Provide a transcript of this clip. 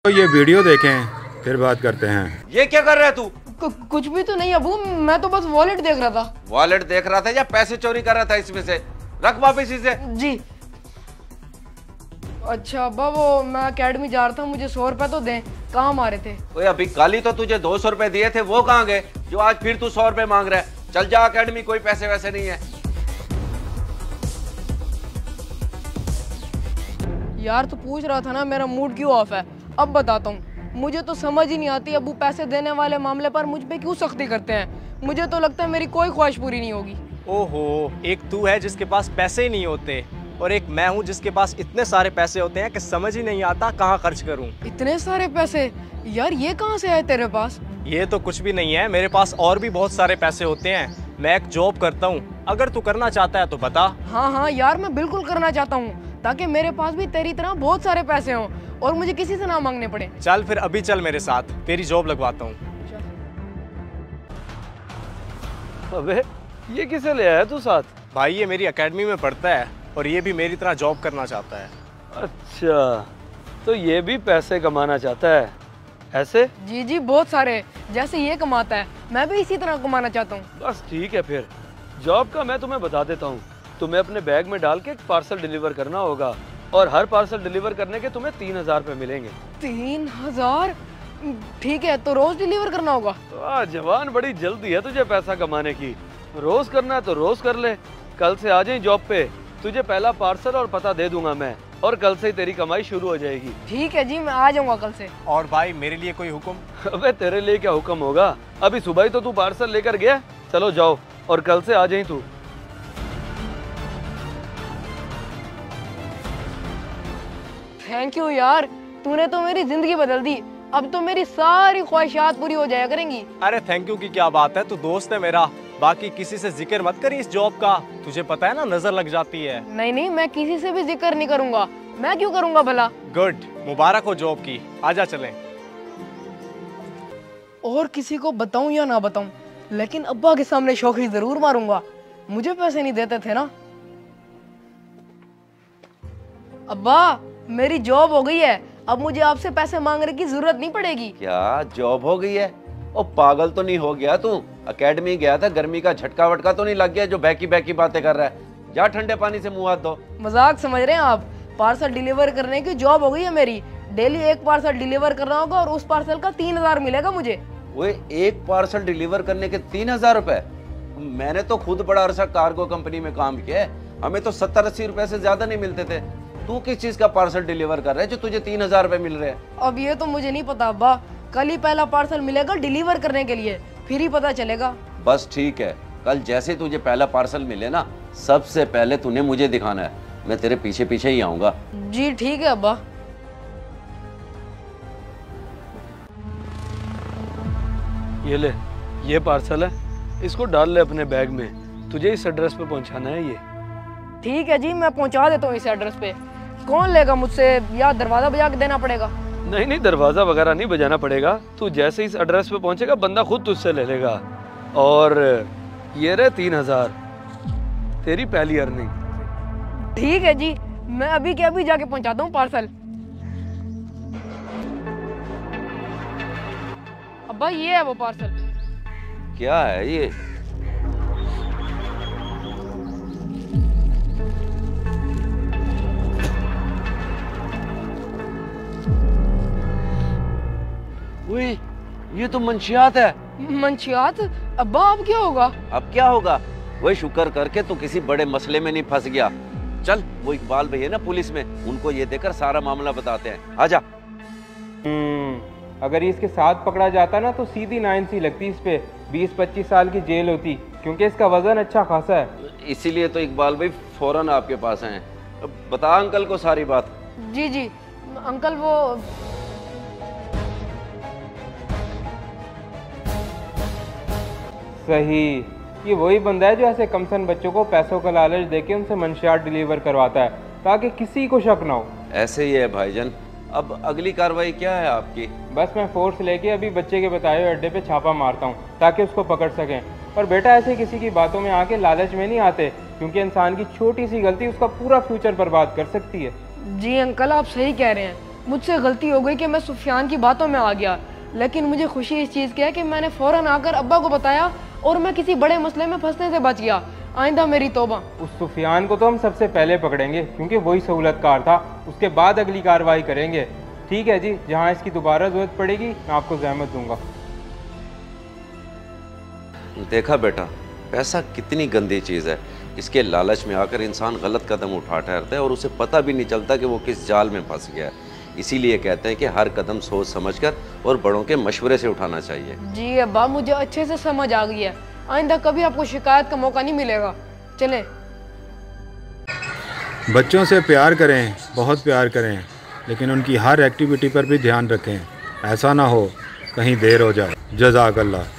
तो ये वीडियो देखें फिर बात करते हैं। ये क्या कर रहा है तू? कुछ भी तो नहीं अबू, मैं तो बस वॉलेट देख रहा था। वॉलेट देख रहा था या पैसे चोरी कर रहा था इसमें से? रख वापस इसे। जी अच्छा अब्बा, वो मैं अकेडमी जा रहा था, मुझे 100 रुपए तो दें। कहाँ मारे थे? ओए अभी कल ही तो तुझे 200 रुपए दिए थे, वो कहाँ गए जो आज फिर तू 100 रुपए मांग रहा है? चल जा अकेडमी, कोई पैसे वैसे नहीं है। यार तू पूछ रहा था ना मेरा मूड क्यों ऑफ है, अब बताता हूँ। मुझे तो समझ ही नहीं आती अबू पैसे देने वाले मामले पर मुझ पे क्यों सख्ती करते हैं। मुझे तो लगता है मेरी कोई ख्वाहिश पूरी नहीं होगी। ओहो, एक तू है जिसके पास पैसे ही नहीं होते और एक मैं हूँ जिसके पास इतने सारे पैसे होते हैं कि समझ ही नहीं आता कहाँ खर्च करूँ। इतने सारे पैसे यार, ये कहाँ से आए तेरे पास? ये तो कुछ भी नहीं है, मेरे पास और भी बहुत सारे पैसे होते हैं। मैं एक जॉब करता हूँ, अगर तू करना चाहता है तो बता। हाँ हाँ यार, मैं बिल्कुल करना चाहता हूँ ताकि मेरे पास भी तेरी तरह बहुत सारे पैसे हों और मुझे किसी से ना मांगने पड़े। चल फिर अभी चल मेरे साथ, तेरी जॉब लगवाता हूँ। अबे ये किसे ले आया तू साथ? भाई ये मेरी एकेडमी में पढ़ता है और ये भी मेरी तरह जॉब करना चाहता है। अच्छा, तो ये भी पैसे कमाना चाहता है ऐसे? जी जी बहुत सारे, जैसे ये कमाता है मैं भी इसी तरह कमाना चाहता हूँ। बस ठीक है, फिर जॉब का मैं तुम्हें बता देता हूँ। तुम्हें अपने बैग में डाल के एक पार्सल डिलीवर करना होगा और हर पार्सल डिलीवर करने के तुम्हें 3000 रुपये मिलेंगे। 3000? ठीक है, तो रोज डिलीवर करना होगा? वाह जवान, बड़ी जल्दी है तुझे पैसा कमाने की। रोज करना है तो रोज कर ले। कल से आ जाए जॉब पे, तुझे पहला पार्सल और पता दे दूंगा मैं, और कल से ही तेरी कमाई शुरू हो जाएगी। ठीक है जी, मैं आ जाऊंगा कल से। और भाई मेरे लिए कोई हुक्म? अबे तेरे लिए क्या हुक्म होगा, अभी सुबह ही तो तू पार्सल लेकर गया। चलो जाओ और कल से आ जाए तू। थैंक यू यार, तूने तो मेरी जिंदगी बदल दी। अब तो मेरी सारी ख्वाहिशात पूरी हो जाया करेंगी। अरे थैंक यू की क्या बात है, तू दोस्त है मेरा। बाकी किसी से जिक्र मत करी इस जॉब का, तुझे पता है ना नजर लग जाती है। नहीं नहीं, मैं किसी से भी जिक्र नहीं करूंगा। मैं क्यों करूंगा भला? गुड, मुबारक हो जॉब की। आजा चलें। और किसी को बताऊं या ना बताऊं, लेकिन अब्बा के सामने शौकी जरूर मारूंगा। मुझे पैसे नहीं देते थे ना। अब्बा मेरी जॉब हो गई है, अब मुझे आपसे पैसे मांगने की जरूरत नहीं पड़ेगी। क्या जॉब हो गई है? ओ पागल तो नहीं हो गया तू? एकेडमी गया था, गर्मी का झटका वटका तो नहीं लग गया जो बैकी बैकी बातें कर रहा है? जा ठंडे पानी से मुंह हाथ धो। मजाक समझ रहे हैं आप? पार्सल डिलीवर करने की जॉब हो गई है मेरी। डेली एक पार्सल डिलीवर करना होगा और उस पार्सल का 3000 मिलेगा मुझे। वो एक पार्सल डिलीवर करने के 3000 रुपए? मैंने तो खुद बड़ा अरसा कार्गो कंपनी में काम किया है, हमें तो 70-80 रुपए से ज्यादा नहीं मिलते थे। तू किस चीज का पार्सल डिलीवर कर रहा है जो तुझे 3000 रुपए मिल रहे हैं? अब ये तो मुझे नहीं पता अब्बा, कल ही पहला पार्सल मिलेगा डिलीवर करने के लिए, फिर ही पता चलेगा। बस ठीक है, कल जैसे तुझे पहला पार्सल मिले ना, सबसे पहले तूने मुझे दिखाना है, मैं तेरे पीछे पीछे ही आऊंगा। जी ठीक है अब्बा। ये ले, ये पार्सल है, इसको डाल ले अपने बैग में। तुझे इस एड्रेस पे पहुंचाना है ये। ठीक है जी, मैं पहुंचा देता हूँ इस एड्रेस पे। कौन लेगा मुझसे, या दरवाजा बजा के देना पड़ेगा? नहीं नहीं, दरवाजा वगैरह नहीं बजाना पड़ेगा। तू जैसे इस एड्रेस पे पहुंचेगा बंदा खुद तुझसे ले लेगा। और ये रहे 3000, तेरी पहली अर्निंग। ठीक है जी, मैं अभी के अभी जाके पहुंचाता हूँ पार्सल। अब्बा ये है वो पार्सल। क्या है ये? ये तो मंशियात है। मंशियात? अब्बा अब क्या होगा? अब क्या होगा? वही शुक्र करके तू किसी बड़े मसले में नहीं फंस गया। चल, वो इकबाल भैया ना पुलिस में, उनको ये देकर सारा मामला बताते हैं। आजा। अगर इसके साथ पकड़ा जाता ना तो सीधी 9C लगती, इस पे 20-25 साल की जेल होती, क्योंकि इसका वजन अच्छा खासा है। इसीलिए तो इकबाल भाई फौरन आपके पास हैं। बता अंकल को सारी बात। जी जी अंकल, वो सही, ये वही बंदा है जो ऐसे कमसन बच्चों को पैसों का लालच देके उनसे मंशियात डिलीवर करवाता है ताकि किसी को शक ना हो। ऐसे ही है भाईजान। अब अगली कार्रवाई क्या है आपकी? बस मैं फोर्स लेके अभी बच्चे के बताए हुए अड्डे पे छापा मारता हूँ ताकि उसको पकड़ सकें। और बेटा ऐसे किसी की बातों में आके लालच में नहीं आते, क्योंकि इंसान की छोटी सी गलती उसका पूरा फ्यूचर बर्बाद कर सकती है। जी अंकल, आप सही कह रहे हैं, मुझसे गलती हो गई कि मैं सुफियान की बातों में आ गया, लेकिन मुझे खुशी इस चीज़ की है कि मैंने फ़ौरन आकर अब्बा को बताया और मैं किसी बड़े मसले में फंसने से बच गया। आइंदा मेरी तौबा। उस सुफियान को तो हम सबसे पहले पकड़ेंगे क्योंकि वही सहूलतकार था, उसके बाद अगली कार्रवाई करेंगे। ठीक है जी, जहाँ इसकी दोबारा ज़रूरत पड़ेगी मैं आपको ज़हमत दूंगा। देखा बेटा, पैसा कितनी गंदी चीज़ है। इसके लालच में आकर इंसान गलत कदम उठा ठहरता है और उसे पता भी नहीं चलता कि वो किस जाल में फंस गया है। इसीलिए कहते हैं कि हर कदम सोच समझकर और बड़ों के मशवरे से उठाना चाहिए। जी अब्बा, मुझे अच्छे से समझ आ गई है। आइंदा कभी आपको शिकायत का मौका नहीं मिलेगा। चलें। बच्चों से प्यार करें, बहुत प्यार करें, लेकिन उनकी हर एक्टिविटी पर भी ध्यान रखें। ऐसा ना हो कहीं देर हो जाए। जज़ाकल्लाह।